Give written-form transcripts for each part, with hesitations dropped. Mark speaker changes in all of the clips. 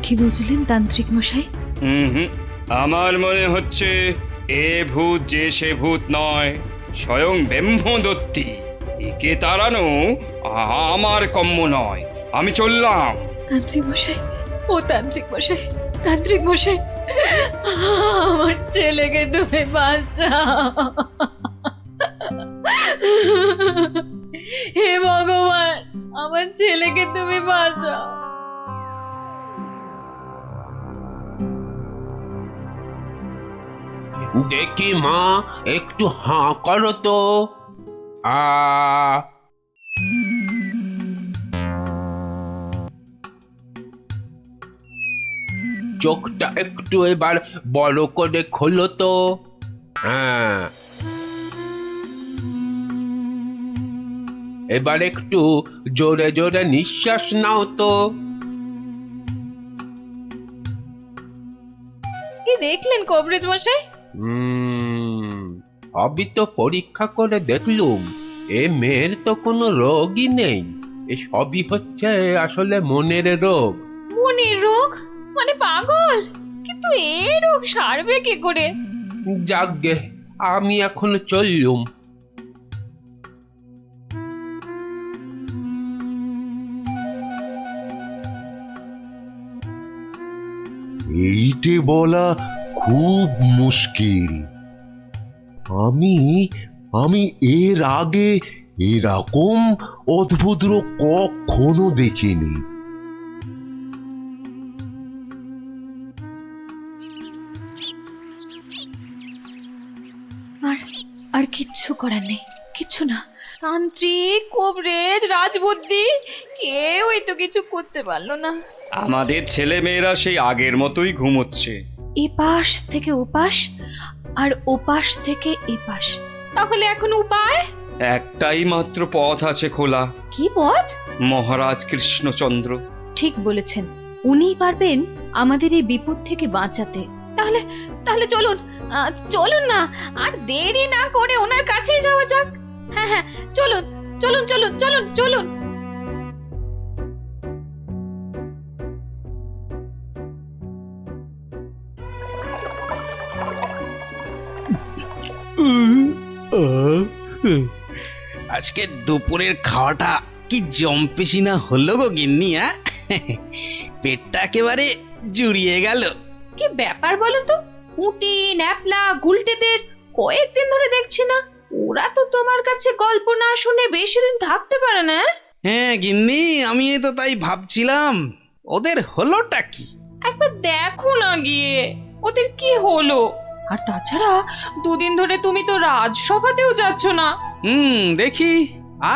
Speaker 1: কি বুঝলেন তান্ত্রিক মশাই?
Speaker 2: হুম, আমার মনে হচ্ছে এ ভূত যে সে ভূত নয়, স্বয়ং ব্রহ্মদত্তী। একে তাড়ানো আমার কম্য নয়। আমি চললাম।
Speaker 1: তান্ত্রিক মশাই, ও তান্ত্রিক মশাই, তান্ত্রিক মশাই, আমার ছেলেকে তুমি বাঁচাও। হে ভগবান, আমার ছেলেকে তুমি বাঁচাও।
Speaker 3: দেখি মা, একটু হাঁ করো তো। আ চোখটা একটু এবার বড় করে খোলো তো। হ্যাঁ, এবার একটু জোরে জোরে নিঃশ্বাস নাও তো।
Speaker 1: কি দেখলেন কবরেজ মশাই?
Speaker 3: সবই তো পরীক্ষা করে দেখলুম, এ মেয়ের তো কোনো রোগই নেই। এ সবই হচ্ছে আসলে মনের রোগ।
Speaker 1: মনের রোগ? মানে পাগল? কিন্তু এই রোগ সারবে কি করে?
Speaker 3: যাকগে, আমি এখন চললুম।
Speaker 4: এইটে বলা খুব মুশকিল। আমি আমি এর আগে এরকম অদ্ভুত রোগ কখনো দেখিনি।
Speaker 1: আর আর কিচ্ছু করার নেই, কিচ্ছু না। তান্ত্রিক, কবরেজ, রাজবুদ্ধি, কেউই তো কিছু করতে পারলো না।
Speaker 2: আমাদের ছেলে মেয়েরা সেই আগের মতোই ঘুমোচ্ছে।
Speaker 1: এপাশ থেকে ওপাশ, আর ওপাশ থেকে এপাশ। তাহলে এখন উপায়?
Speaker 2: একটাই মাত্র পথ আছে খোলা,
Speaker 1: কি পথ?
Speaker 2: মহারাজ কৃষ্ণচন্দ্র।
Speaker 1: ঠিক বলেছেন, উনিই পারবেন আমাদের এই বিপদ থেকে বাঁচাতে। তাহলে তাহলে চলুন, চলুন না, আর দেরি না করে ওনার কাছেই যাওয়া যাক। হ্যাঁ হ্যাঁ, চলুন চলুন চলুন চলুন চলুন।
Speaker 5: আজকে দুপুরের খাওয়াটা কি জম্পেশি না হলো গো গিন্নি? পেটটা একেবারে জুড়িয়ে গেল।
Speaker 1: কি ব্যাপার বলুন তো? পুঁটি, ন্যাপলা, গুলটেদের কয়েকদিন ধরে দেখছি না। ওরা তো তোমার কাছে গল্প না শুনে বেশি দিন থাকতে পারে না।
Speaker 5: হ্যাঁ গিন্নি, আমি তো তাই ভাবছিলাম, ওদের হলোটা কি?
Speaker 1: একবার দেখো না গিয়ে ওদের কি হলো। আর তাছাড়া দুদিন ধরে তুমি তো রাজসভাতেও যাচ্ছ না।
Speaker 5: দেখি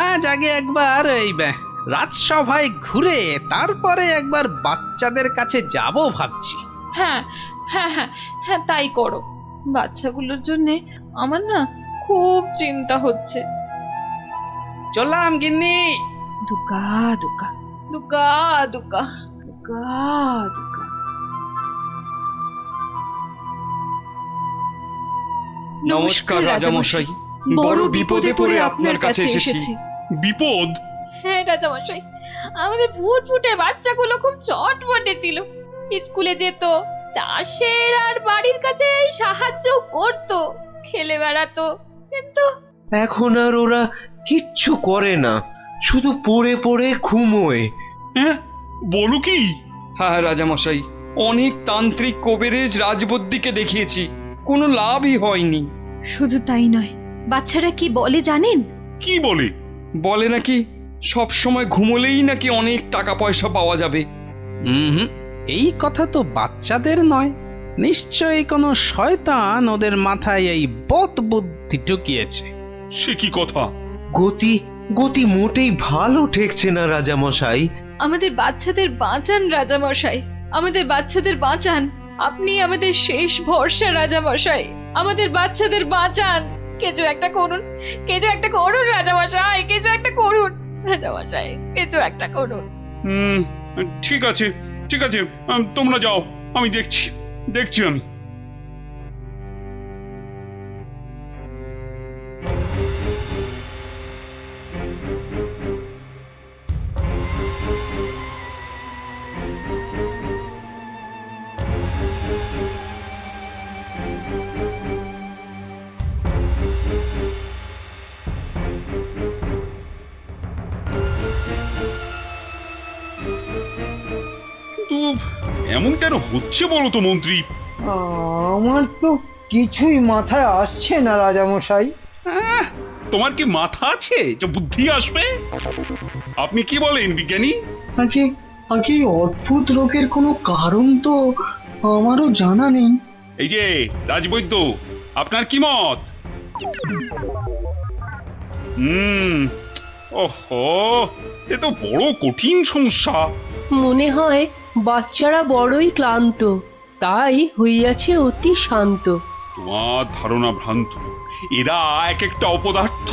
Speaker 5: আজ আগে একবার এই রাজসভায় ঘুরে তারপরে একবার বাচ্চাদের কাছে যাব ভাবছি।
Speaker 1: হ্যাঁ হ্যাঁ হ্যাঁ হ্যাঁ, তাই করো। বাচ্চাগুলোর জন্য আমার না খুব চিন্তা হচ্ছে।
Speaker 5: চললাম গিন্নি।
Speaker 1: দুগা দুগা দুগা দুগা দুগা দুগা।
Speaker 2: নমস্কার রাজামশাই। বড় বিপদে পড়ে আপনার কাছে এসেছি।
Speaker 4: বিপদ?
Speaker 1: হ্যাঁ রাজামশাই, আমাদের ফুটফুটে বাচ্চাগুলো খুব চটপটে ছিল। স্কুলে যেত, চাষের আর বাড়ির কাছে সাহায্য করত, খেলে বেড়াতো, কিন্তু
Speaker 6: এখন আর ওরা কিচ্ছু করে না, শুধু পড়ে পড়ে ঘুমোয়।
Speaker 4: হ্যাঁ, বলো কি?
Speaker 2: হ্যাঁ রাজামশাই, অনেক তান্ত্রিক, কবিরাজ, রাজবদ্যিকে দেখিয়েছি, কোনো লাভই হয়নি।
Speaker 1: শুধু তাই নয়, বাচ্চারা কি বলে জানেন?
Speaker 4: কি বলে?
Speaker 2: বলে নাকি সব সময় ঘুমোলেই নাকি অনেক টাকা পয়সা পাওয়া যাবে।
Speaker 5: হুম, এই কথা তো বাচ্চাদের নয়, নিশ্চয়ই কোনো শয়তান ওদের মাথায় এই বদ বুদ্ধি ঢুকিয়েছে।
Speaker 4: সে কি কথা?
Speaker 6: গতি গতি মোটেই ভালো ঠেকছে না রাজামশাই।
Speaker 1: আমাদের বাচ্চাদের বাঁচান রাজামশাই, আমাদের বাচ্চাদের বাঁচান। আপনি আমাদের শেষ ভরসা রাজামশাই, আমাদের বাচ্চাদের বাঁচান। কিছু একটা করুন, কিছু একটা করুন রাজামশাই, কিছু একটা করুন রাজামশাই, কিছু একটা করুন।
Speaker 4: হুম, ঠিক আছে, ঠিক আছে, তোমরা যাও, আমি দেখছি, দেখছি আমি। কিন্তু এমন কেন হচ্ছে বলো তো মন্ত্রী?
Speaker 7: আমার তো কিছুই মাথায় আসছে না রাজামশাই।
Speaker 4: আহ, তোমার কি মাথা আছে যে বুদ্ধি আসবে? আপনি কি বলেন বিজ্ঞানী?
Speaker 7: আগে আগে এই অদ্ভুত রোগের কোনো কারণ তো আমারও জানা নেই।
Speaker 4: এই যে রাজবৈদ্য, আপনার কি মত? ওহো, এ তো বড় কঠিন সমস্যা।
Speaker 8: মনে হয় বাচ্চারা বড়ই ক্লান্ত, তাই হইয়াছে অতি শান্ত।
Speaker 4: তোমার ধারণা ভ্রান্ত। এরা এক একটা অপদার্থ,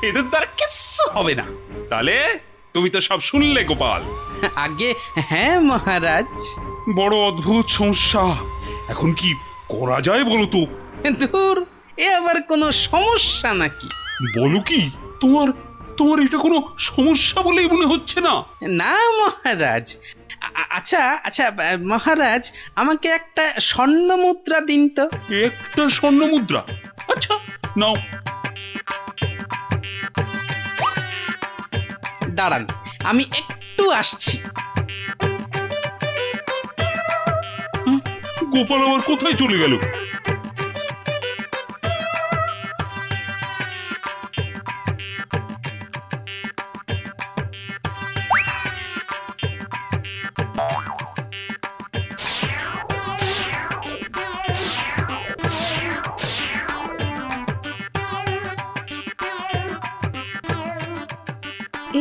Speaker 4: এদের দ্বারা কিচ্ছু হবে না। তাহলে তুমি তো সব শুনলে গোপাল।
Speaker 5: আগে হ্যাঁ মহারাজ।
Speaker 4: বড় অদ্ভুত সমস্যা। এখন কি করা যায় বলো তো?
Speaker 5: দূর, এ আবার কোনো সমস্যা নাকি?
Speaker 4: বলো কি, তোমার তোমার এটা কোনো সমস্যা বলেই মনে হচ্ছে না?
Speaker 5: না মহারাজ। আচ্ছা আচ্ছা মহারাজ, আমাকে একটা স্বর্ণ মুদ্রা দিন তো।
Speaker 4: একটা স্বর্ণ মুদ্রা? আচ্ছা, নাও।
Speaker 5: দাঁড়ান, আমি একটু আসছি।
Speaker 4: গোপাল আবার কোথায় চলে গেল?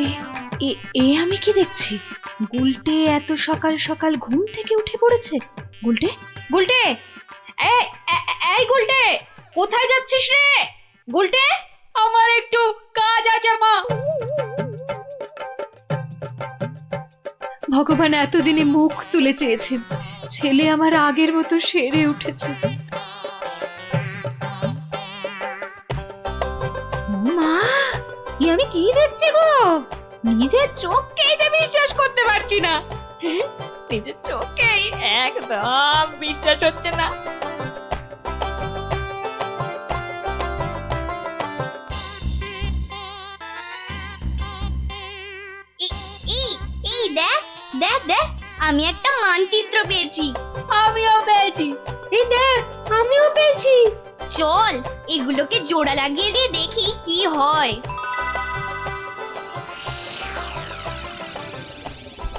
Speaker 1: এ এ এ আমি কি দেখছি? গুলটে এত সকাল সকাল ঘুম থেকে উঠে পড়েছে। গুলটে, গুলটে, এই গুলটে, কোথায় যাচ্ছিস রে? গুলটে, আমার একটু কাজ আছে মা। ভগবান এতদিনে মুখ তুলে চেয়েছেন, ছেলে আমার আগের মতো সেরে উঠেছে। মা, এ আমি কি দেখছি গো? নিজের চোখকেই যে বিশ্বাস করতে পারছি না। নিজের চোখেই একদম বিশ্বাস হচ্ছে না।
Speaker 9: এই দেখ দেখ দেখ, আমি একটা মানচিত্র পেয়েছি।
Speaker 1: আমিও পেয়েছি।
Speaker 8: এই দেখ, আমিও পেয়েছি।
Speaker 9: চল এগুলোকে জোড়া লাগিয়ে দিয়ে দেখি কি হয়।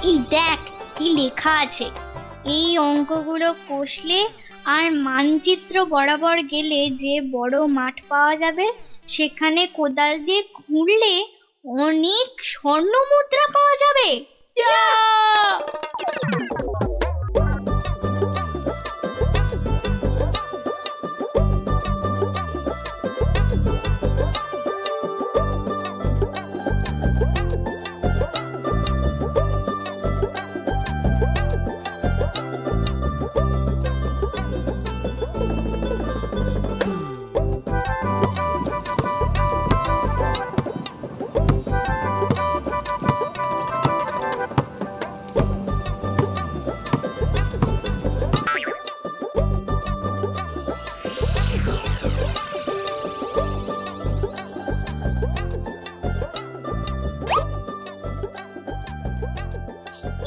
Speaker 9: এই দেখ কি লেখা আছে। এই অঙ্কগুলো কষলে আর মানচিত্র বরাবর গেলে যে বড় মাঠ পাওয়া যাবে, সেখানে কোদাল দিয়ে খুঁড়লে অনেক স্বর্ণ মুদ্রা পাওয়া যাবে।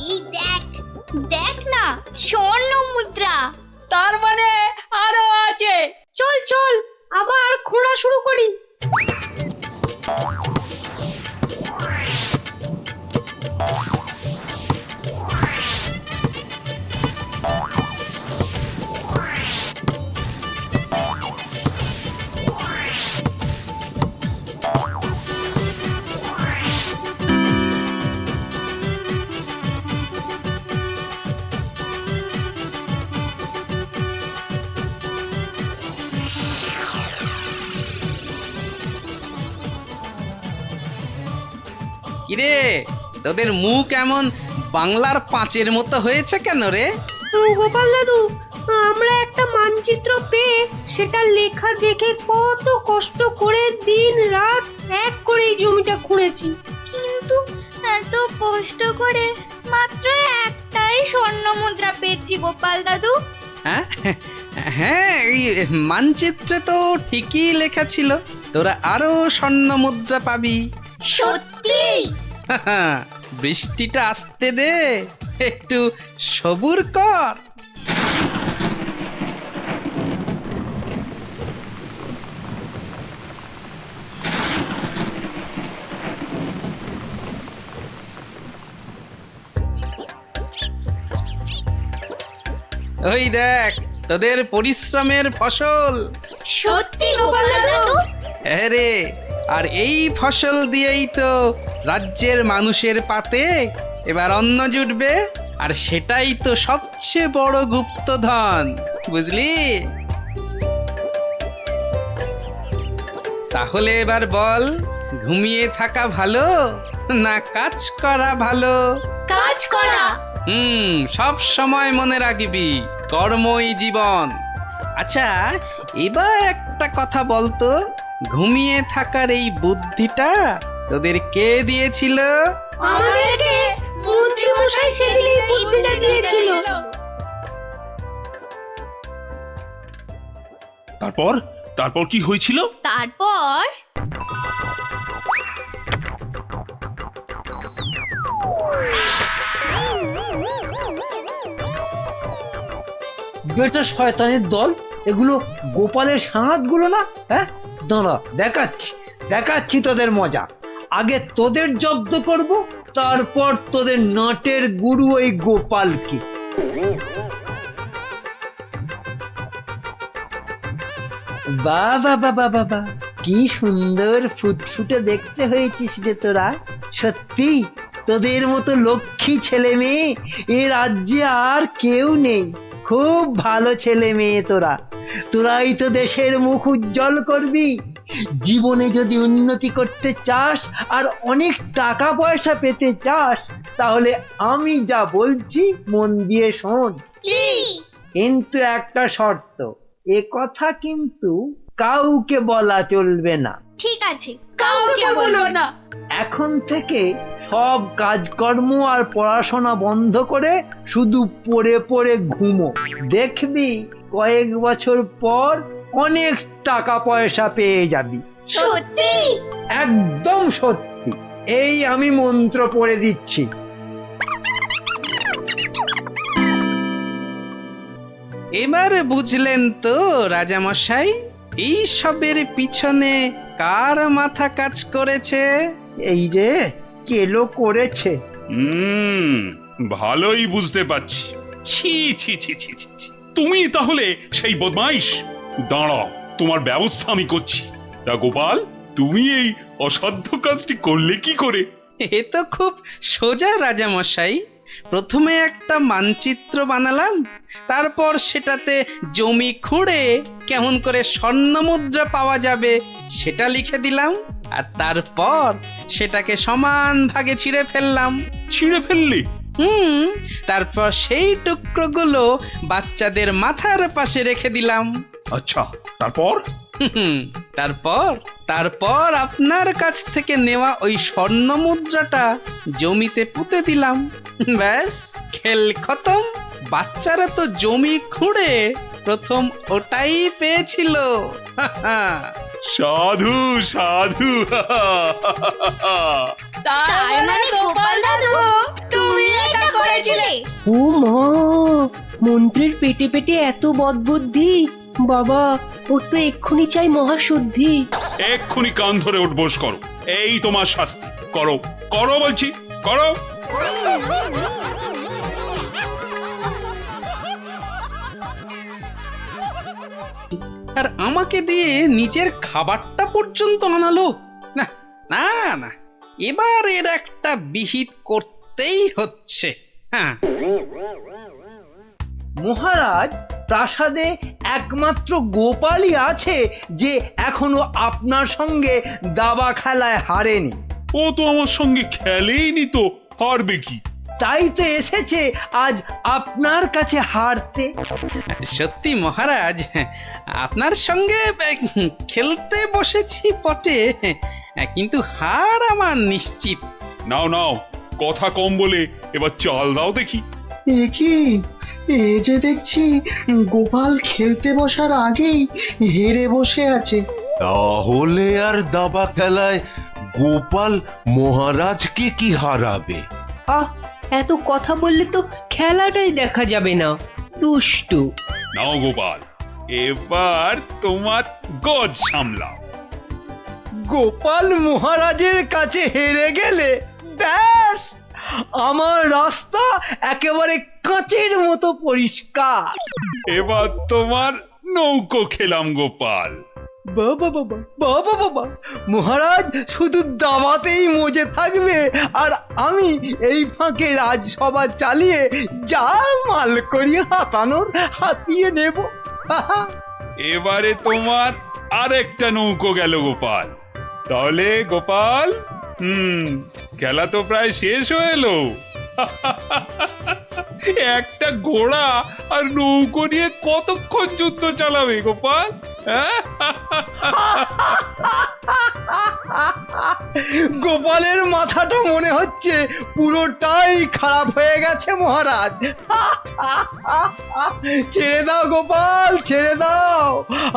Speaker 9: এই দেখ দেখ না, স্বর্ণ মুদ্রা।
Speaker 1: তার মানে আরো আছে।
Speaker 8: চল চল, আবার খোঁড়া শুরু করি।
Speaker 5: কিরে, তোদের মুখ এমন বাংলার পাঁচের মতো হয়েছে কেন রে?
Speaker 8: গোপাল দাদু, আমরা একটা মানচিত্র পেয়ে সেটা লেখা দেখে কত কষ্ট করে দিন রাত এক করে এই জমিটা খুঁড়েছি।
Speaker 9: কিন্তু এত কষ্ট করে মাত্র একটাই স্বর্ণ মুদ্রা পেয়েছি গোপাল দাদু।
Speaker 5: হ্যাঁ হ্যাঁ, এই মানচিত্রে তো ঠিকই লেখা ছিল তোরা আরো স্বর্ণ মুদ্রা পাবি।
Speaker 9: সত্যি?
Speaker 5: বৃষ্টিটা আসতে দে, একটু সবুর কর। ওই দেখ তোদের পরিশ্রমের ফসল।
Speaker 8: সত্যি গোপাল দাদু?
Speaker 5: হ্যাঁ রে, আর এই ফসল দিয়েই তো রাজ্যের মানুষের পাতে এবার অন্ন জুটবে, আর সেটাই তো সবচেয়ে বড় গুপ্তধন, বুঝলি? তাহলে এবার বল, ঘুমিয়ে থাকা ভালো না কাজ করা ভালো?
Speaker 8: কাজ করা।
Speaker 5: সব সময় মনে রাখবি, কর্মই জীবন। আচ্ছা, এবার একটা কথা বলতো, ঘুমিয়ে থাকার এই বুদ্ধিটা তোদের কে দিয়েছিল?
Speaker 8: আমাদেরকে মন্ত্রী মশাই সেদিন এই বুদ্ধিটা দিয়েছিল।
Speaker 4: তারপর তারপর কি হয়েছিল?
Speaker 9: তারপর
Speaker 10: বেটা শয়তানের দল, এগুলো গোপালের সাঁতগুলো না? হ্যাঁ, দাঁড়া দেখাচ্ছি দেখাচ্ছি তোদের মজা। আগে তোদের জব্দ করব, তারপর তোদের নাটের গুরু ওই গোপালকে। বাবা বাবা বাবা, কি সুন্দর ফুটফুটে দেখতে হয়েছিস রে তোরা। সত্যি তোদের মতো লক্ষ্মী ছেলে মেয়ে এ রাজ্যে আর কেউ নেই। খুব ভালো ছেলে মেয়ে তোরা, তোরাই তো দেশের মুখ উজ্জ্বল করবি। জীবনে যদি উন্নতি করতে চাস আর অনেক টাকা পয়সা পেতে চাস, তাহলে আমি যা বলছি মন দিয়ে শোন। কিন্তু একটা শর্ত, এ কথা কিন্তু কাউকে বলা চলবে না।
Speaker 9: ঠিক আছে,
Speaker 8: কাউকে বলবো না।
Speaker 10: এখন থেকে সব কাজকর্ম আর পড়াশোনা বন্ধ করে শুধু পড়ে পড়ে ঘুমো। দেখবি কয়েক বছর পর অনেক টাকা পয়সা পেয়ে যাবি।
Speaker 8: সত্যি?
Speaker 10: একদম সত্যি। এই আমি মন্ত্র পড়ে দিচ্ছি।
Speaker 5: এবার বুঝলেন তো রাজামশাই, এই সবের পিছনে কার মাথা কাজ করেছে?
Speaker 10: এই রে, কেলো করেছে।
Speaker 4: ভালোই বুঝতে পারছি। ছি ছি ছি ছি ছি ছি। তুমি তাহলে সেই বদমাইশ। দাঁড়াও, তোমার ব্যবস্থা আমি করছি। তা গোপাল, তুমি এই অসাধ্য কাজটি করলে কি করে?
Speaker 5: এ তো খুব সোজা রাজামশাই। প্রথমে একটা মানচিত্র বানালাম, তারপর সেটাতে জমি খুঁড়ে কেমন করে স্বর্ণ মুদ্রা পাওয়া যাবে সেটা লিখে দিলাম, আর তারপর সেটাকে সমান ভাগে ছিঁড়ে ফেললাম।
Speaker 4: ছিঁড়ে ফেললে?
Speaker 5: তারপর সেই টুকরোগুলো বাচ্চাদের মাথার পাশে রেখে দিলাম।
Speaker 4: আচ্ছা, তারপর?
Speaker 5: তারপর তারপর আপনার কাছ থেকে নেওয়া ওই স্বর্ণ মুদ্রাটা জমিতে পুঁতে দিলাম। ব্যাস, খেল খতম। বাচ্চারা তো জমি খুঁড়ে প্রথম ওটাই পেয়েছিল।
Speaker 4: সাধু সাধু।
Speaker 8: তার মানে গোপাল দাদু তুমি এটা করেছিলে? ও মা, মন্ত্রীর পেটে পেটে এত বদবুদ্ধি! বাবা, ওর তো এক্ষুনি চাই মহাশুদ্ধি।
Speaker 4: এক্ষুনি কান ধরে উঠবোস করো, এই তোমার শাস্তি। করো করো বলছি, করো।
Speaker 5: আর আমাকে দিয়ে নিজের খাবারটা পর্যন্ত আনালো। না না না, এবার এর একটা বিহিত করতেই হচ্ছে। হ্যাঁ
Speaker 10: মহারাজ, প্রাসাদে একমাত্র গোপালই আছে যে এখনো আপনার সঙ্গে দাবা খেলায় হারেনি।
Speaker 4: ও তো আমার সঙ্গে খেলেইনি, তো হারবে কি?
Speaker 10: তাই তো এসেছে আজ আপনার কাছে হারতে।
Speaker 5: সত্যি মহারাজ, আপনার সঙ্গে খেলতে বসেছি বটে, কিন্তু হার আমার নিশ্চিত।
Speaker 4: নাও নাও, কথা কম বলে এবার চাল দাও দেখি।
Speaker 7: এ কি, এ যে দেখছি গোপাল খেলতে বসার আগেই হেরে বসে আছে।
Speaker 3: তাহলে আর দাবা খেলায় গোপাল মহারাজকে কি হারাবে?
Speaker 10: আহ,
Speaker 8: এত কথা বললে তো খেলাটাই দেখা যাবে না। দুষ্টু।
Speaker 4: নাও গোপাল, এবার তোমার গজ সামলাও।
Speaker 10: গোপাল মহারাজের কাছে হেরে গেলে ব্যাস আমার রাস্তা একেবারে কাঁচের মতো পরিষ্কার।
Speaker 4: এবার তোমার নৌকো খেলাম গোপাল।
Speaker 10: বাবা বাবা বাবা বাবা, মহারাজ শুধু দাবাতেই মজে থাকবে আর আমি এই ফাঁকে রাজসভা চালিয়ে যা মাল করিয়ে হাতানোর হাতিয়ে নেব।
Speaker 4: এবারে তোমার আরেকটা নৌকো গেল গোপাল। তাহলে গোপাল, খেলা তো প্রায় শেষ হয়ে এলো। একটা ঘোড়া আর নৌকো নিয়ে কতক্ষণ যুদ্ধ চালাবে গোপাল?
Speaker 10: গোপালের মাথাটা মনে হচ্ছে পুরোটাই খারাপ হয়ে গেছে মহারাজ। ছেড়ে দাও গোপাল, ছেড়ে দাও,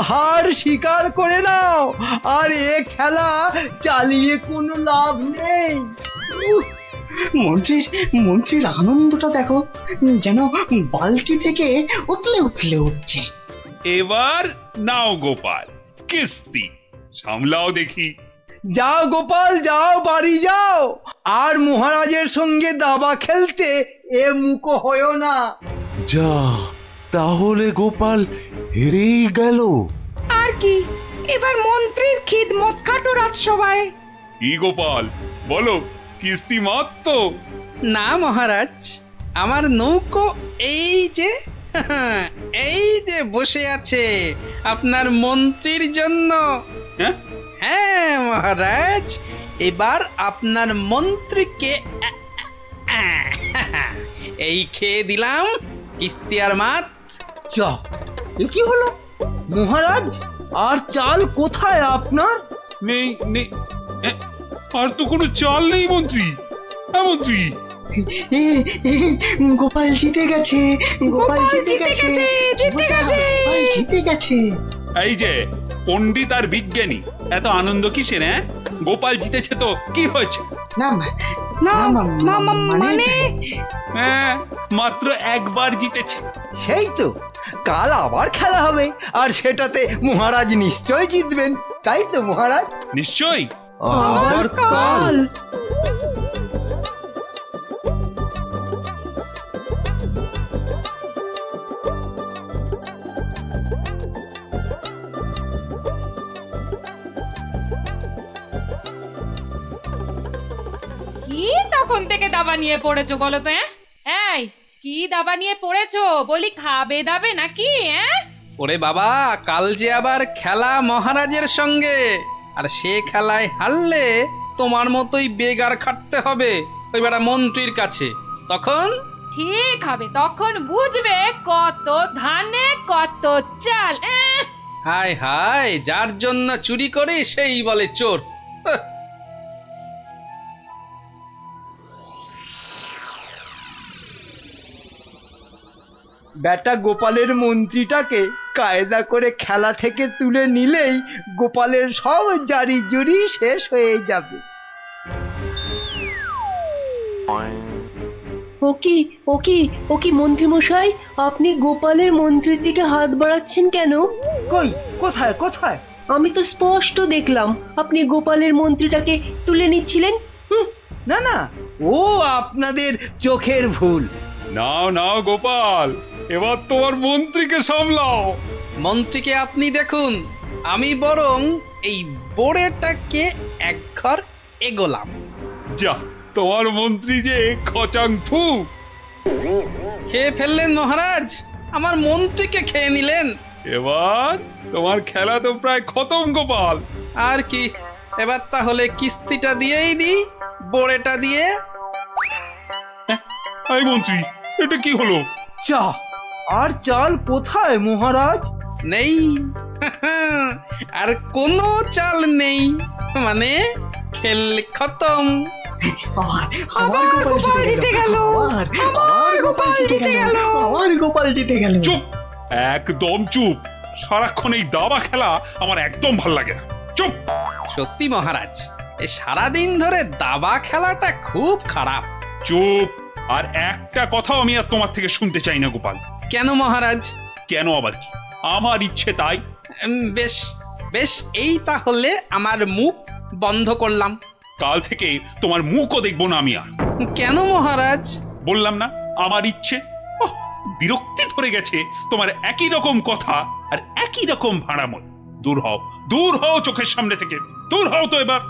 Speaker 10: হার স্বীকার করে নাও, আর এ খেলা চালিয়ে কোনো লাভ নেই।
Speaker 7: মন্ত্রীর আনন্দটা দেখো, যেন বালতি থেকে উতলে উতলে উঠছে।
Speaker 4: এবার নাও গোপাল, কিস্তি সামলাও দেখি।
Speaker 10: যাও গোপাল যাও, বাড়ি যাও, আর মহারাজের সঙ্গে দাবা খেলতে এ মুখো হয়েও না।
Speaker 6: যা, তাহলে গোপাল হেরেই গেল।
Speaker 8: আর কি, এবার মন্ত্রীর খিদমত কাটো রাজসভায়।
Speaker 4: কি গোপাল বলো, কিস্তি মাত তো?
Speaker 5: না মহারাজ, আমার নৌকো এই যে এই যে বসে আছে আপনার মন্ত্রীর জন্য। হ্যাঁ মহারাজ, এবার আপনার মন্ত্রীকে এই খেয়ে দিলাম কিস্তি আর মাত।
Speaker 10: যা, এ কি হলো মহারাজ? আর চাল কোথায় আপনার?
Speaker 4: নেই নেই, আর তো কোনো চাল নেই মন্ত্রী। হ্যাঁ মন্ত্রী,
Speaker 7: গোপাল জিতে গেছে, গোপাল জিতে গেছে, গোপাল জিতে গেছে।
Speaker 4: এই যে পণ্ডিত আর বিজ্ঞানী, এত আনন্দ কিসের? গোপাল জিতেছে তো কি হয়েছে?
Speaker 7: না মানে
Speaker 4: হ্যাঁ, মাত্র একবার জিতেছে।
Speaker 10: সেই তো, কাল আবার খেলা হবে, আর সেটাতে মহারাজ নিশ্চয় জিতবেন, তাই তো মহারাজ?
Speaker 4: নিশ্চয়ই।
Speaker 10: আবার কাল?
Speaker 1: কি তখন থেকে দাবা নিয়ে পড়েছো বলো তো? এই কি দাবা নিয়ে পড়েছো? বলি খাবে দাবে নাকি?
Speaker 5: ওরে বাবা, কাল যে আবার খেলা মহারাজের সঙ্গে, আর সে খেলায় হারলে তোমার মতোই বেগার খাটতে হবে ওই বেটা মন্ত্রীর কাছে। তখন
Speaker 1: ঠিক হবে, তখন বুঝবে কত ধানে কত চাল।
Speaker 5: হায় হায়, যার জন্য চুরি করে সেই বলে চোর।
Speaker 10: বেটা গোপালের মন্ত্রীটাকে কায়দা করে খেলা থেকে তুলে নিলেই গোপালের সব জারি জুরি শেষ হয়ে যাবে।
Speaker 8: ও কি মন্ত্রী মশাই, আপনি গোপালের মন্ত্রীর দিকে হাত বাড়াচ্ছেন কেন?
Speaker 10: কই, কোথায় কোথায়?
Speaker 8: আমি তো স্পষ্ট দেখলাম আপনি গোপালের মন্ত্রীটাকে তুলে নিচ্ছিলেন।
Speaker 10: না না, ও আপনাদের চোখের ভুল।
Speaker 4: নাও নাও গোপাল, এবার তোমার মন্ত্রীকে সামলাও।
Speaker 5: মন্ত্রীকে আপনি দেখুন, আমি বরং এই বোড়েটাকে এক ঘর এগোলাম।
Speaker 4: যা, তোমার মন্ত্রী যে খচাং ফু।
Speaker 5: খেয়ে ফেললেন মহারাজ, আমার মন্ত্রীকে খেয়ে নিলেন।
Speaker 4: এবার তোমার খেলা তো প্রায় খতম গোপাল।
Speaker 5: আর কি, এবার তাহলে কিস্তিটা দিয়েই দিই, বোড়েটা দিয়ে।
Speaker 4: এই মন্ত্রী, এটা কি হলো?
Speaker 10: চা আর চাল কোথায় মহারাজ?
Speaker 5: নেই, আর কোনো চাল নেই, মানে খেল খতম।
Speaker 7: আবার গোপাল জিতে গেল, আবার গোপাল জিতে গেল, আবার গোপাল জিতে গেল।
Speaker 4: চুপ, একদম চুপ। সারাক্ষণ এই দাবা খেলা আমার একদম ভাল লাগে না। চুপ।
Speaker 5: সত্যি মহারাজ, এই সারাদিন ধরে দাবা খেলাটা খুব খারাপ।
Speaker 4: চুপ, আর একটা কথাও আমি আর তোমার থেকে শুনতে চাই না গোপাল।
Speaker 5: কেন মহারাজ?
Speaker 4: কেন আবার কি? আমার ইচ্ছে তাই।
Speaker 5: বেশ বেশ, এই তাহলে আমার মুখ বন্ধ করলাম।
Speaker 4: কাল থেকে তোমার মুখও দেখবো না আমি আর।
Speaker 5: কেন মহারাজ?
Speaker 4: বললাম না আমার ইচ্ছে। ওহ, বিরক্তি ধরে গেছে তোমার একই রকম কথা আর একই রকম ভাড়ামল। দূর হও চোখের সামনে থেকে, দূর হও তো এবার।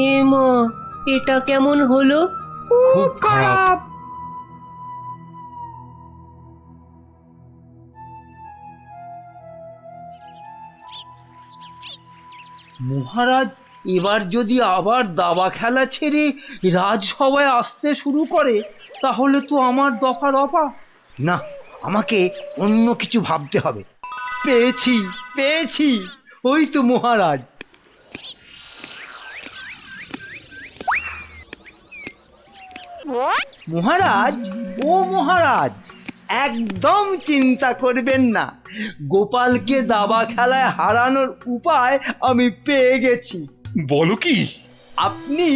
Speaker 8: এ মা, এটা কেমন হলো?
Speaker 3: খুব খারাপ।
Speaker 10: মহারাজ এবার যদি আবার দাবা খেলা ছেড়ে রাজসভায় আসতে শুরু করে তাহলে তো আমার দফা রফা। না, আমাকে অন্য কিছু ভাবতে হবে। পেয়েছি, ওই তো মহারাজ। মহারাজ, ও মহারাজ, একদম চিন্তা করবেন না, গোপালকে দাবা খেলায় হারানোর উপায় আমি পেয়ে গেছি।
Speaker 4: বলো কি?
Speaker 10: আপনি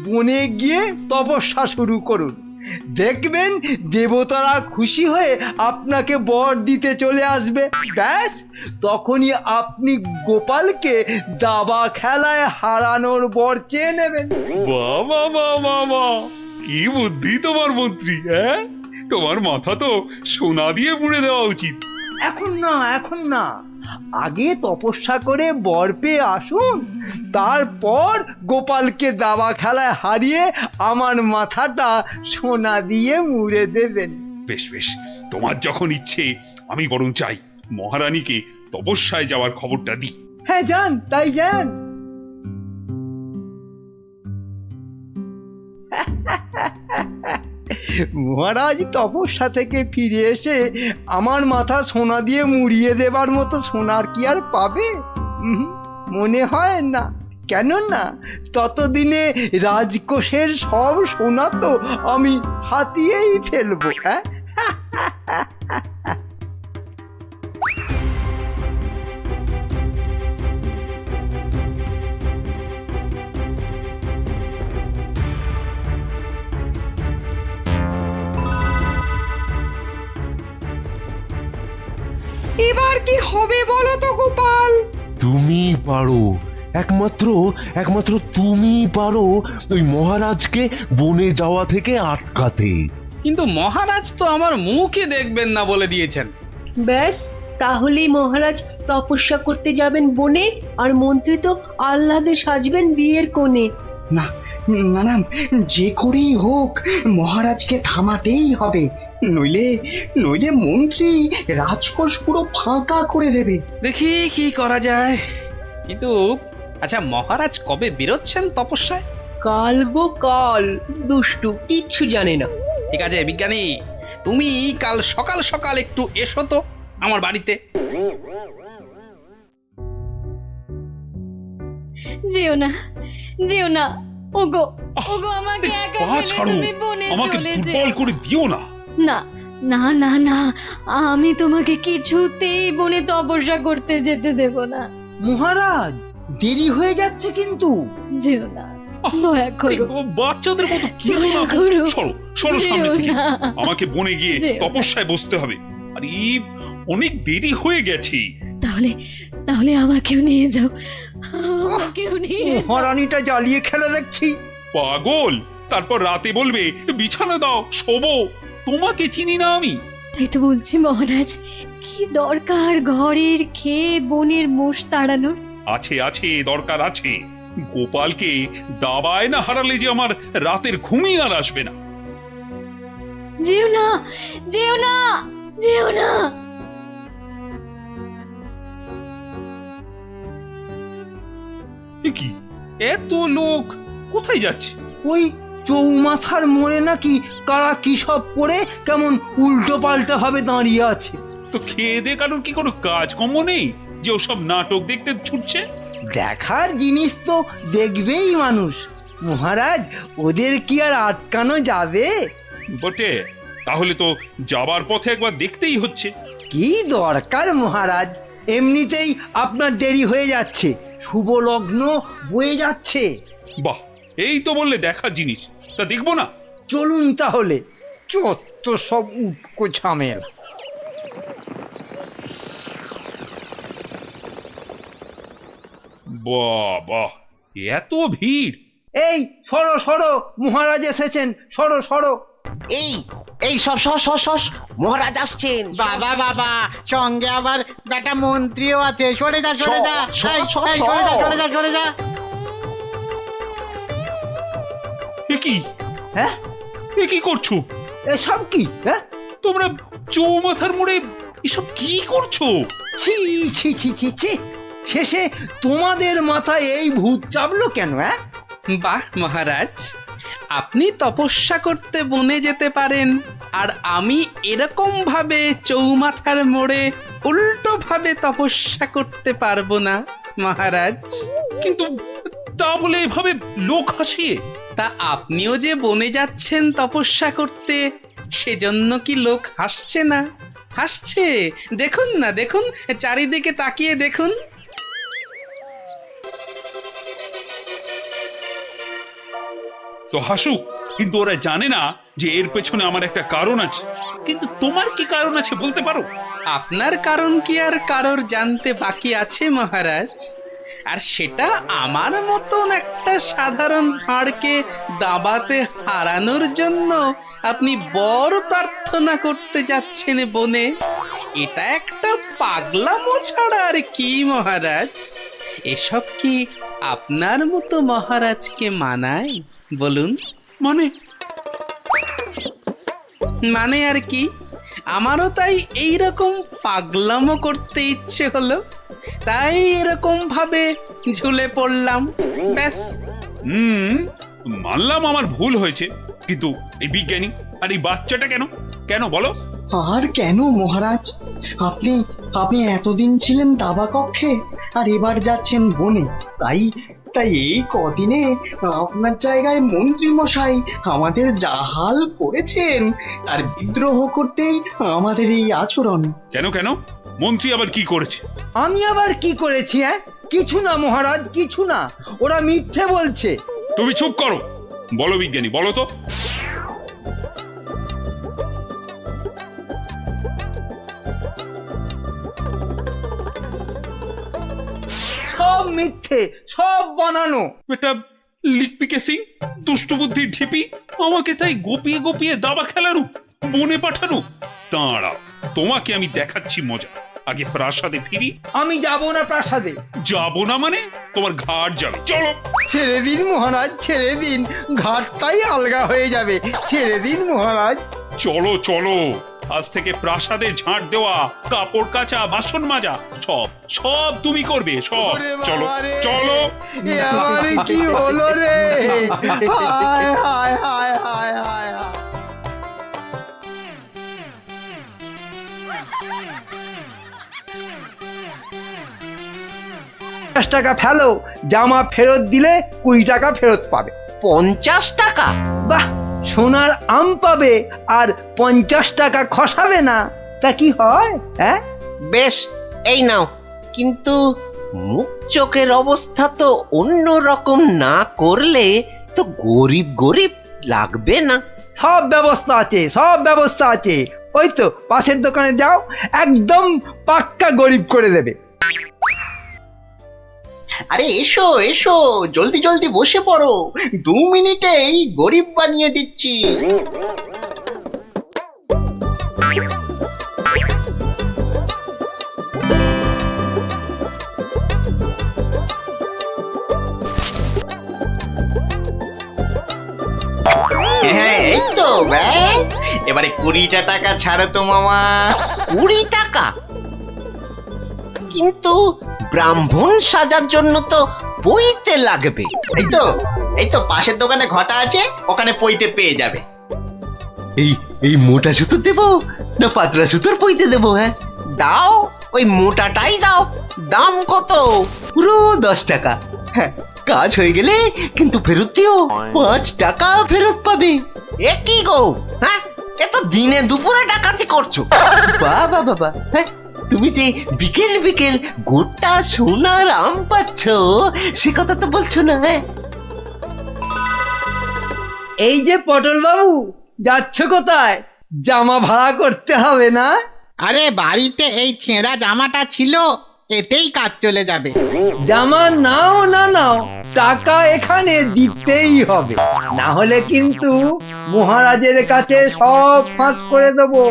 Speaker 10: বনে গিয়ে তপস্যা শুরু করুন, দেখবেন দেবতারা খুশি হয়ে আপনাকে বর দিতে চলে আসবে। ব্যাস, তখনই আপনি গোপালকে দাবা খেলায় হারানোর বর চেয়ে নেবেন।
Speaker 4: বাবা বাবা বাবা, কি বুদ্ধি তোমার মন্ত্রী! হ্যাঁ, তোমার মাথা তো সোনা দিয়ে পুড়ে দেওয়া উচিত।
Speaker 10: এখন না, আগে তপস্যা করে বর পেয়ে আসুন, তারপর গোপালকে দাবা খেলায় হারিয়ে আমার মাথাটা সোনা দিয়ে মুড়ে দেবেন।
Speaker 4: বেশ বেশ, তোমার যখন ইচ্ছে, আমি বরং চাই মহারানীকে তপস্যায় যাওয়ার খবরটা দিই।
Speaker 10: হ্যাঁ, যান, তাই যান। মহারাজ তপস্যা থেকে ফিরে এসে আমার মাথা সোনা দিয়ে মুড়িয়ে দেবার মতো সোনার কি আর পাবে? মনে হয় না। কেননা ততদিনে রাজকোষের সব সোনা তো আমি হাতিয়েই ফেলবো। হ্যাঁ,
Speaker 8: এবার কি হবে বলো তো গোপাল?
Speaker 3: তুমি পারো, একমাত্র তুমি পারো ওই মহারাজকে বনে যাওয়া থেকে আটকাতে।
Speaker 5: কিন্তু মহারাজ তো আমার মুখই দেখবেন না বলে দিয়েছেন।
Speaker 8: ব্যাস, তাহলেই মহারাজ তপস্যা করতে যাবেন বনে, আর মন্ত্রী তো আহ্লাদে সাজবেন বিয়ের কোণে।
Speaker 7: না না না, যে করেই হোক মহারাজকে থামাতেই হবে, নইলে মন্ত্রী রাজকোষ পুরো ফাঁকা করে দেবে।
Speaker 5: দেখি কি করা যায়। কিন্তু আচ্ছা, মহারাজ কবে বেরোচ্ছেন তপস্যায়?
Speaker 8: কাল গো কাল, দুষ্টু কিচ্ছু জানে না।
Speaker 5: ঠিক আছে বিজ্ঞানী, তুমি কাল সকাল সকাল একটু এসো তো আমার বাড়িতে।
Speaker 1: যেও না ওগো, আমাকে একা
Speaker 4: পা
Speaker 1: ফেলে
Speaker 4: ছাড়ো,
Speaker 1: তুমি বনে
Speaker 4: আমাকে
Speaker 1: চলে
Speaker 4: দুর্বল
Speaker 1: যেও
Speaker 4: করে দিও না।
Speaker 1: না না না না, আমি তোমাকে কিছুতেই বনে তপস্যা করতে যেতে দেব না।
Speaker 10: মহারাজ, দেরি হয়ে যাচ্ছে কিন্তু।
Speaker 1: যেও না, দয়া করো,
Speaker 4: বাচ্চাদের মতো কি
Speaker 1: দয়া করো।
Speaker 4: সরো সামনে
Speaker 1: যেও
Speaker 4: থেকে।
Speaker 1: না।
Speaker 4: আমাকে বনে গিয়ে
Speaker 1: যেও না।
Speaker 4: তপস্যায় বসতে হবে। আর অনেক দেরি হয়ে গেছে।
Speaker 1: তাহলে আমাকেও নিয়ে যাও, আমাকেও নিয়ে যাও।
Speaker 10: মহারানীটা জ্বালিয়ে খেলা দেখছি।
Speaker 4: পাগল, তারপর রাতে বলবে বিছানা দাও, শোবো। তোমাকে চিনি না আমি।
Speaker 1: তাই তো বলছি মহারাজ, কি দরকার ঘরের খেয়ে বনের মোষ তাড়ানোর?
Speaker 4: আছে, দরকার আছে। গোপালকে দাবায় না হারালে যে আমার রাতের ঘুমই আর আসবে না।
Speaker 1: যেও না, যেও না, যেও না।
Speaker 4: এ কি, এত লোক কোথায় যাচ্ছে?
Speaker 10: ওই চৌমাথার মোড়ে নাকি কারা কি সব করে কেমন উল্টো পাল্টা ভাবে দাঁড়িয়ে আছে।
Speaker 4: তো খেয়ে দে কারোর কি কোনো কাজকর্ম নেই যে ওসব নাটক দেখতে ছুটছে?
Speaker 10: দেখার জিনিস তো দেখবেই মানুষ। মহারাজ, ওদের কি আর আটকানো যাবে?
Speaker 4: বটে, তাহলে তো যাবার পথে একবার দেখতেই হচ্ছে।
Speaker 10: কি দরকার মহারাজ, এমনিতেই আপনার দেরি হয়ে যাচ্ছে, শুভ লগ্ন বয়ে যাচ্ছে।
Speaker 4: বাহ, এই তো বললে দেখার জিনিস, তা দেখবো না?
Speaker 10: চলুন তাহলে।
Speaker 7: যত সব উটকো ঝামেলা।
Speaker 4: বাবা, এত ভিড়!
Speaker 10: এই সরো সরো, মহারাজ এসেছেন, সরো সরো।
Speaker 6: এই এই সব সস সস সস মহারাজ আসছেন।
Speaker 11: বাবা বাবা, সঙ্গে আবার বেটা মন্ত্রীও আছে। সরে যা সরে যা, এই, এই, সরে যা সরে যা সরে যা।
Speaker 4: এ কি?
Speaker 10: হ্যাঁ,
Speaker 4: এ কি করছো
Speaker 10: এসব কি? হ্যাঁ,
Speaker 4: তোমরা? চৌমাথার মোড়ে এসব কি করছো?
Speaker 10: ছি ছি ছি ছি ছি, শেষে তোমাদের মাথায় এই ভূত চাপলো কেন? হ্যাঁ,
Speaker 5: বাহ মহারাজ, আপনি তপস্যা করতে বনে যেতে পারেন, আর আমি এরকম ভাবে চৌমাথার মোড়ে উল্টো ভাবে তপস্যা করতে পারবো না মহারাজ।
Speaker 4: কিন্তু তা বলে এভাবে লোক হাসিয়ে?
Speaker 5: তা আপনিও যে বনে যাচ্ছেন তপস্যা করতে, সেজন্য কি লোক হাসছে না? হাসছে, দেখুন না, দেখুন, চারিদিকে তাকিয়ে দেখুন।
Speaker 4: তো হাসুক, কিন্তু ওরা জানে না যে এর পেছনে আমার একটা কারণ আছে। কিন্তু তোমার কি কারণ আছে বলতে পারো?
Speaker 5: আপনার কারণ কি আর কারোর জানতে বাকি আছে মহারাজ? আর সেটা আমার মতন একটা সাধারণ হাড়কে দাবাতে হারানোর জন্য আপনি বর প্রার্থনা করতে যাচ্ছেন বনে। এটা একটা পাগলামো ছাড়া আর কি মহারাজ? এসব কি আপনার মতো মহারাজকে মানায় বলুন?
Speaker 4: মানে
Speaker 5: মানে আর কি, আমারও তাই এইরকম পাগলামো করতে ইচ্ছে হলো, তাই এরকম ভাবে ঝুলে পড়লাম, ব্যাস।
Speaker 4: মানলাম আমার ভুল হয়েছে, কিন্তু এই বিজ্ঞানী আর এই বাচ্চাটা কেন কেন বলো?
Speaker 7: আর কেন মহারাজ? আপনি আপনি এতদিন ছিলেন দাবা কক্ষে, আর এবার যাচ্ছেন বনে। তাই তাই এই কদিনে আপনার জায়গায় মন্ত্রী মশাই আমাদের জাহাল করেছেন, আর বিদ্রোহ করতেই আমাদের এই আচরণ।
Speaker 4: কেন কেন? মন্ত্রী আবার কি করেছে?
Speaker 10: আমি আবার কি করেছি? হ্যাঁ, কিছু না মহারাজ, কিছু না, ওরা মিথ্যে বলছে।
Speaker 4: তুমি চুপ করো। বলো বিজ্ঞানী, বলো তো।
Speaker 10: সব মিথ্যে, সব বানানো।
Speaker 4: এটা লিকপিকে সিং, দুষ্টু বুদ্ধির ঢিপি, আমাকে তাই গোপিয়ে গোপিয়ে দাবা খেলারু, বনে পাঠানো। দাঁড়াও, তোমাকে আমি দেখাচ্ছি মজা। আগে প্রাসাদে ফিরি।
Speaker 10: আমি যাব না প্রাসাদে।
Speaker 4: যাবো না মানে? তোমার ঘাট যাবে, চলো।
Speaker 10: ছেড়ে দিন মহারাজ, ছেড়ে দিন, ঘাটটাই আলগা হয়ে যাবে, ছেড়ে দিন মহারাজ।
Speaker 4: চলো চলো, আজ থেকে প্রাসাদে ঝাঁট দেওয়া, কাপড় কাচা, বাসন মাজা, সব সব তুমি করবে, সব। চলো চলো।
Speaker 10: এ আমার কি হলো রে? হায় হায় হায় হায় হায় হায়। 50 টাকা ফেলো, জামা ফেরত দিলে 20 টাকা ফেরত পাবে।
Speaker 6: 50 টাকা?
Speaker 10: বাহ, সোনার আম পাবে আর 50 টাকা খসাবে না, তা কি হয়? হ্যাঁ,
Speaker 6: বেশ, এই নাও। কিন্তু মুখ চোখের অবস্থা তো অন্য রকম না করলে তো গরিব গরিব লাগবে না।
Speaker 10: সব ব্যবস্থা আছে, সব ব্যবস্থা আছে। ওই তো পাশের দোকানে যাও, একদম পাক্কা গরিব করে দেবে।
Speaker 7: আরে এসো এসো, জলদি জলদি বসে পড়ো, 2 মিনিটেই গরিব বানিয়ে দিচ্ছি। হ্যাঁ, এই তো ব্যাস, এবারে 20টা টাকা ছাড়ো তো মামা।
Speaker 6: 20 টাকা? কিন্তু ব্রাহ্মণ সাজার জন্য তো পইতে লাগবে।
Speaker 7: এই তো পাশের দোকানে ঘটা আছে, ওখানে পইতে পেয়ে যাবে।
Speaker 6: এই এই মোটা সুতো দেবো না পাতলা সুতোর পইতে দেবো? হ্যাঁ, দাও, ওই মোটাটাই দাও। দাম কত? পুরো 10 টাকা। হ্যাঁ, কাজ হয়ে গেলে কিন্তু ফেরত দিও, 5 টাকা ফেরত পাবে। এ কি গো? হ্যাঁ, এ তো দিনে দুপুরে ডাকাতি করছো। বাবা বাবা, হ্যাঁ, তুমি যে বিকেল বিকেল গোটা সোনার আম পাচ্ছ, সে কথা তো বলছো না। হ্যাঁ,
Speaker 10: এই যে পটল বাবু, যাচ্ছ কোথায়? জামা ভাড়া করতে হবে না?
Speaker 11: আরে বাড়িতে এই ছেঁড়া জামাটা ছিল, এতেই কাজ চলে যাবে।
Speaker 10: জামা নাও না নাও, টাকা এখানে দিতেই হবে, না হলে কিন্তু মহারাজের কাছে সব ফাঁস করে দেবো।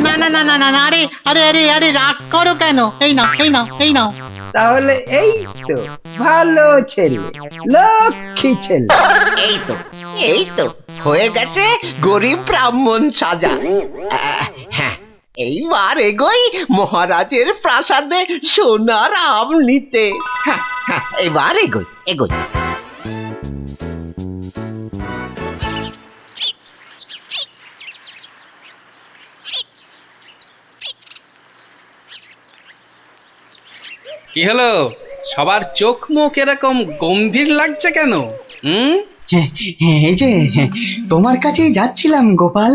Speaker 11: না না না না না না, আরে আরে আরে আরে রাগ করো কেন? এই নাও এই নাও এই নাও।
Speaker 10: তাহলে এই তো ভালো ছেলে, লক্ষ্মী ছেলে।
Speaker 6: এই তো হয়ে গেছে গরিব ব্রাহ্মণ সাজা। হ্যাঁ, এইবার এগোই মহারাজের প্রাসাদে সোনার আম নিতে। হ্যাঁ হ্যাঁ, এবার এগোই এগোই।
Speaker 5: কি হলো, সবার চোখ মুখ এরকম গম্ভীর লাগছে কেন?
Speaker 7: হ্যাঁ, এই যে তোমার কাছেই যাচ্ছিলাম গোপাল।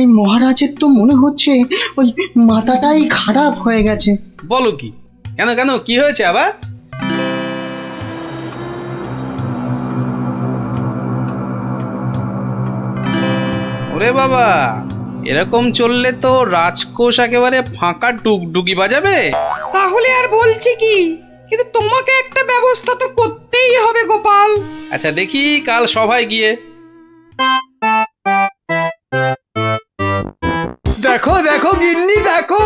Speaker 7: এই মহারাজের তো মনে হচ্ছে ওই মাথাটাই খারাপ হয়ে গেছে।
Speaker 5: বলো কি? কেন কেন, কি হয়েছে আবার? ওরে বাবা, এরকম চললে তো রাজকোষ একেবারে ফাঁকা ডুগডুগি বাজাবে।
Speaker 8: তাহলে আর বলছি কি, কিন্তু তোমাকে একটা ব্যবস্থা তো করতেই হবে গোপাল।
Speaker 5: আচ্ছা দেখি কাল সভায় গিয়ে।
Speaker 10: দেখো দেখো গিন্নি, দেখো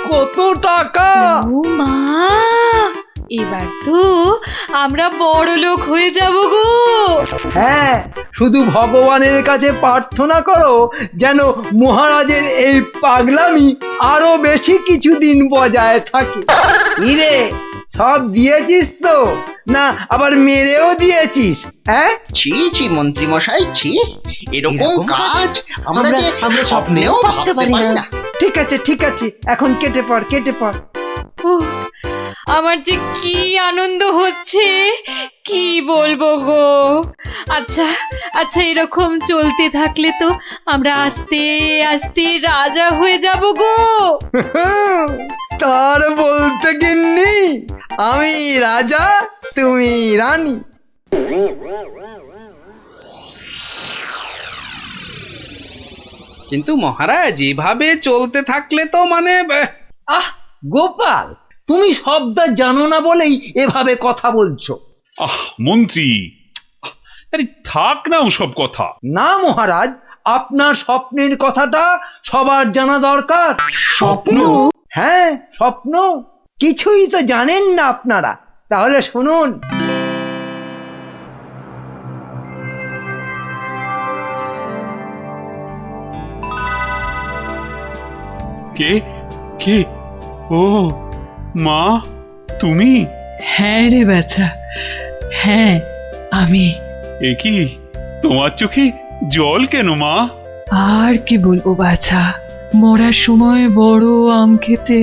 Speaker 10: কত টাকা।
Speaker 1: ও মা, এবার তো আমরা বড় লোক হয়ে যাব গো।
Speaker 10: হ্যাঁ, শুধু ভগবানের কাছে প্রার্থনা করো যেন মহারাজের এই পাগলামি আরো বেশি কিছুদিন বজায় থাকে। ইরে, সব দিয়েছিস তো, না আবার মেরেও দিয়েছিস? হ্যাঁ,
Speaker 6: ছি ছি মন্ত্রী মশাই, ছি, এরকম কাজ আমরা স্বপ্নেও ভাবতে পারি না।
Speaker 10: ঠিক আছে ঠিক আছে, এখন কেটে পড় কেটে পড়।
Speaker 1: উহ, আমার যে কি আনন্দ হচ্ছে, কি বলবো গো। আচ্ছা আচ্ছা, এরকম চলতে থাকলে তো আমরা আস্তে আস্তে রাজা হয়ে যাব গো।
Speaker 10: তার বলতে গিন্নি, আমি রাজা তুমি রানী।
Speaker 5: কিন্তু মহারাজ, এভাবে চলতে থাকলে তো মানে
Speaker 10: আহ গোপাল, তুমি শব্দ জানো না বলেই এভাবে কথা বলছো।
Speaker 4: মন্ত্রী, আরে থাক না ওসব কথা।
Speaker 10: না মহারাজ, আপনার স্বপ্নের কথাটা সবার জানা দরকার।
Speaker 6: স্বপ্ন?
Speaker 10: হ্যাঁ স্বপ্ন, কিছুই তো জানেন না আপনারা। তাহলে শুনুন।
Speaker 4: কে কে? ও মা, তুমি?
Speaker 8: হ্যাঁ রে বাছা, হ্যাঁ আমি।
Speaker 4: এ কি, তোমার চোখে জল কেন মা?
Speaker 8: আর কি বলবো বাছা, মরার সময় বড় আম খেতে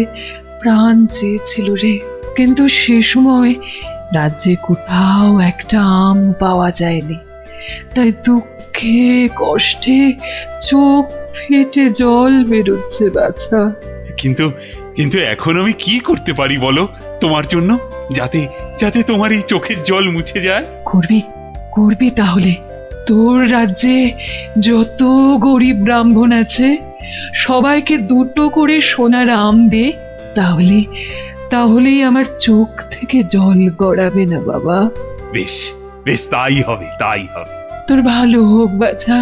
Speaker 8: প্রাণ চেয়েছিল রে, কিন্তু সে সময় রাজ্যে কোথাও একটা আম পাওয়া যায়নি। তাই দুঃখে কষ্টে চোখ ফেটে জল বেরোচ্ছে বাছা।
Speaker 4: কিন্তু কিন্তু এখন আমি কি করতে পারি বলো তোমার জন্য, যাতে যাতে তোমার এই চোখের জল মুছে যায়?
Speaker 8: করবি করবি তাহলে। তোর রাজ্যে যত গরিব ব্রাহ্মণ আছে সবাইকে দুটো করে সোনার আম দে, তাহলেই আমার চোখ থেকে জল গড়াবে না বাবা।
Speaker 4: বেশ বেশ, তাই হবে তাই হবে।
Speaker 8: তোর ভালো হোক বাছা,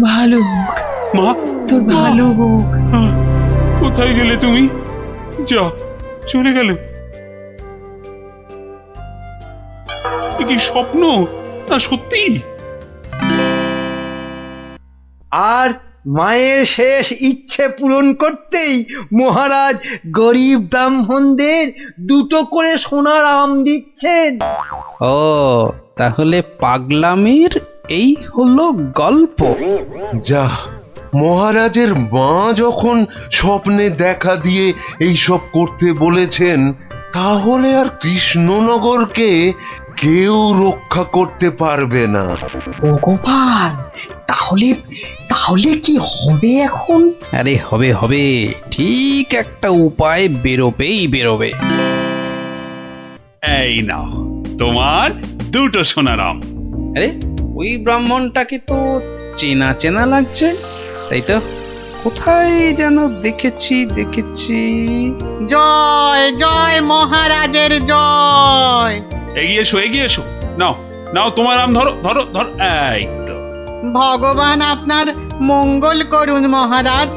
Speaker 8: ভালো হোক,
Speaker 4: মা,
Speaker 8: তোর ভালো হোক।
Speaker 4: কোথায় গেলে তুমি? যা, চলে গেল। এ কি স্বপ্ন না সত্যি?
Speaker 10: আর মায়ের শেষ ইচ্ছে পূরণ করতেই মহারাজ গরিব ব্রাহ্মণদের দুটো করে সোনার আম দিচ্ছেন।
Speaker 5: ও, তাহলে পাগলামির এই হলো গল্প।
Speaker 3: যা, মহারাজের মা যখন স্বপ্নে দেখা দিয়ে এইসব করতে বলেছেন, তাহলে আর কৃষ্ণনগরকে কেউ রক্ষা করতে পারবে না।
Speaker 7: ও গোপাল, তাহলে তাহলে কি হবে এখন?
Speaker 5: আরে হবে হবে, ঠিক একটা উপায় বেরোবেই বেরোবে।
Speaker 4: এই নাও তোমার দুটো সোনার আম।
Speaker 5: আরে, ওই ব্রাহ্মণটাকে তো চেনা চেনা লাগছে। তাই তো, কোথায় যেন দেখেছি।
Speaker 11: জয় জয় মহারাজের জয়।
Speaker 4: এগিয়ে এসো। নাও নাও, তোমার আম ধরো ধরো ধরো, এই তো।
Speaker 11: ভগবান আপনার মঙ্গল করুন মহারাজ।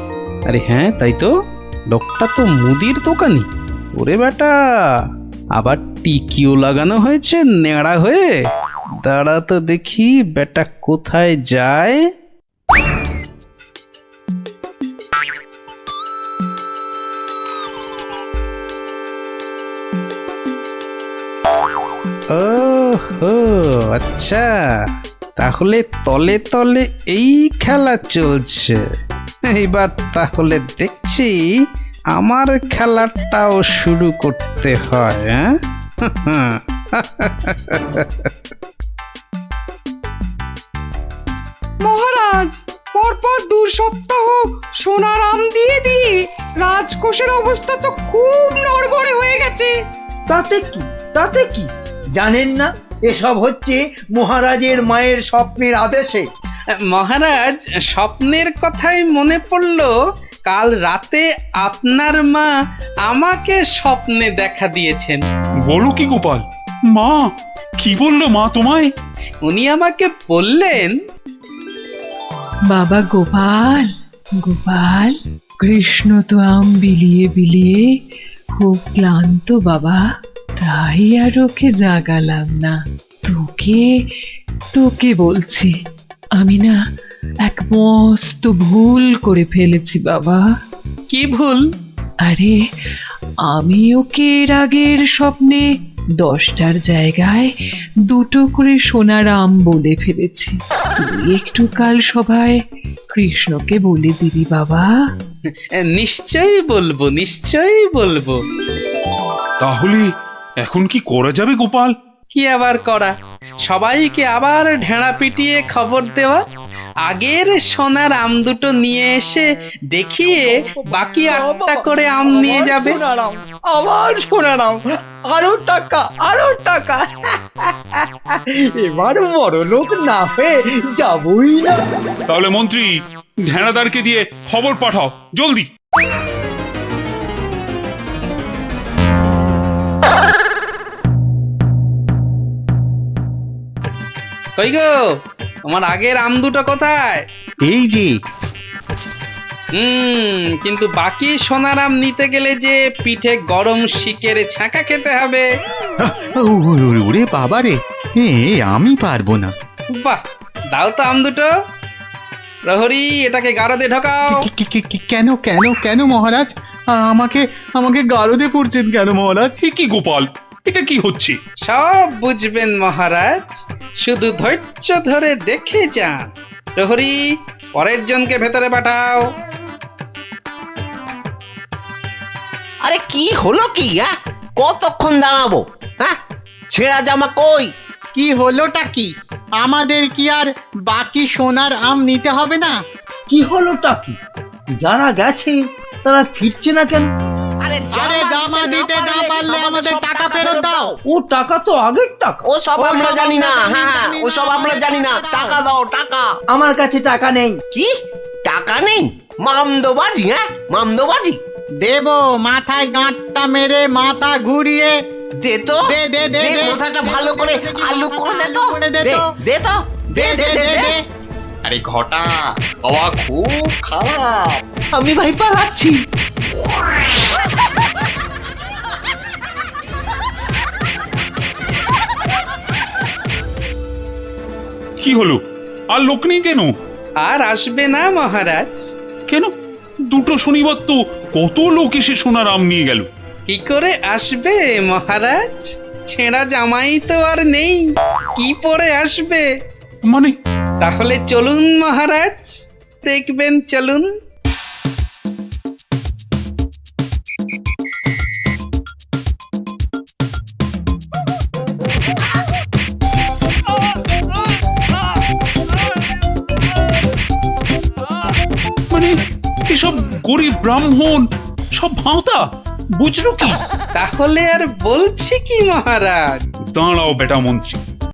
Speaker 5: আরে হ্যাঁ, তাই তো, লোকটা তো মুদির দোকানি। ওরে বেটা, আবার টিকিও লাগানো হয়েছে নেড়া হয়ে। দাঁড়া তো দেখি বেটা কোথায় যায়। ওহো, আচ্ছা, তাহলে তলে তলে এই খেলা চলছে। এইবার তাহলে দেখছি আমার খেলাটাও শুরু করতে হয়। হ্যাঁ,
Speaker 8: মহারাজ, পরপর 2 সপ্তাহ সোনার আম দিয়ে রাজকোষের অবস্থা তো খুব নড়বড়ে হয়ে গেছে।
Speaker 10: তাতে কি জানেন না এসব হচ্ছে মহারাজের মায়ের স্বপ্নের আদেশে।
Speaker 5: মহারাজ, স্বপ্নের কথাই মনে পড়লো, কাল রাতে আপনার মা আমাকে স্বপ্নে দেখা দিয়েছেন।
Speaker 4: বলো কি গোপাল? মা কি বললো মা তোমায়?
Speaker 5: উনি আমাকে বললেন,
Speaker 1: বাবা গোপাল, গোপাল, কৃষ্ণ তো আম বিলিয়ে খুব ক্লান্ত বাবা, তাই আর ওকে জাগালাম না। তোকে বলছি, আমি না এক মস্ত ভুল করে ফেলেছি বাবা।
Speaker 5: কি ভুল?
Speaker 1: আরে, আমি ওকে এর আগের স্বপ্নে 10টার জায়গায় 2টো করে সোনার আম বলে ফেলেছি। তুই একটু কাল সভায় কৃষ্ণকে বলে দিবি বাবা।
Speaker 5: নিশ্চয়ই বলবো।
Speaker 4: তাহলে এখন কি করা যাবে গোপাল?
Speaker 5: কি আবার করা, সবাইকে আবার ঢেঁড়া পিটিয়ে খবর দেওয়া, আগের সোনার আম 2টো নিয়ে এসে দেখিয়ে বাকি 8টা করে আম নিয়ে যাবে।
Speaker 7: আবার সোনার আম, আরো টাকা। এবার বড় লোক না হয়ে যাবই না।
Speaker 4: তাহলে মন্ত্রী, ঢেঁড়াদারকে দিয়ে খবর পাঠাও জলদি।
Speaker 5: কই গো, তোমার আগের আম 2টো কোথায়?
Speaker 7: এই যে।
Speaker 5: কিন্তু বাকি সোনার আম নিতে গেলে যে পিঠে গরম শিকের ছাঁকা খেতে হবে।
Speaker 7: ওরে বাবা রে, আমি পারবো না।
Speaker 5: বাহ, দাও তো আম 2টো। প্রহরী, এটাকে গারদে ঢোকাও।
Speaker 7: কেন মহারাজ? আমাকে গারদে পড়ছেন কেন মহারাজ?
Speaker 4: কি গোপাল, এটা কি হচ্ছে?
Speaker 5: সব বুঝবেন মহারাজ, শুধু ধৈর্য ধরে দেখে যান। প্রহরী, পরের জনকে ভেতরে পাঠাও।
Speaker 6: আরে কি হলো কি? কতক্ষণ দাঁড়াবো? ছেঁড়া জামা কই?
Speaker 11: কি হলোটা কি? আমাদের কি আর বাকি সোনার আম নিতে হবে না?
Speaker 10: কি হলোটা কি? যারা গেছে তারা ফিরছে না কেন?
Speaker 6: আরে
Speaker 11: জামা দিতে না পারলে আমাদের টাকা ফেরত দাও।
Speaker 10: ও টাকা তো আগের টাকা।
Speaker 6: ও সব আমরা জানি না। ও সব আমরা জানি না। টাকা দাও, টাকা।
Speaker 10: আমার কাছে টাকা নেই।
Speaker 6: কি টাকা নেই? মামদোবাজি? মামদোবাজি
Speaker 11: দেবো, মাথায় গাঁটটা মেরে মাথা ঘুরিয়ে
Speaker 6: দে তো।
Speaker 11: দে
Speaker 6: মাথাটা ভালো করে আলু করে দে তো। দে। আরে ঘটা, বাবা খুব খারাপ। আমি ভাই পালাচ্ছি।
Speaker 4: কি হলো? আর লোক নেই কেন?
Speaker 5: আর আসবে না মহারাজ।
Speaker 4: কেন? 2টো শনিবার তো কত লোক এসে সোনার আম নিয়ে গেল।
Speaker 5: কি করে আসবে মহারাজ? ছেঁড়া জামাই তো আর নেই, কি পরে আসবে?
Speaker 4: মানে?
Speaker 5: তাহলে চলুন মহারাজ, দেখবেন, চলুন।
Speaker 4: মানে এসব গরিব ব্রাহ্মণ সব ভাঁতা, বুঝলো কি?
Speaker 5: তাহলে আর বলছি কি মহারাজ?
Speaker 4: দাঁড়াও বেটা মন্ত্রী,